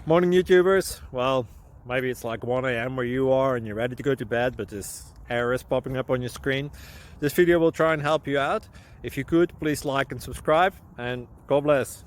Morning, YouTubers. Well, maybe it's like 1 a.m. where you are and you're ready to go to bed, but this error is popping up on your screen. This video will try and help you out. If you could, please like and subscribe, and God bless.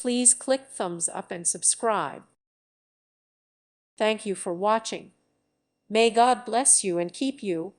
Please click thumbs up and subscribe. Thank you for watching. May God bless you and keep you.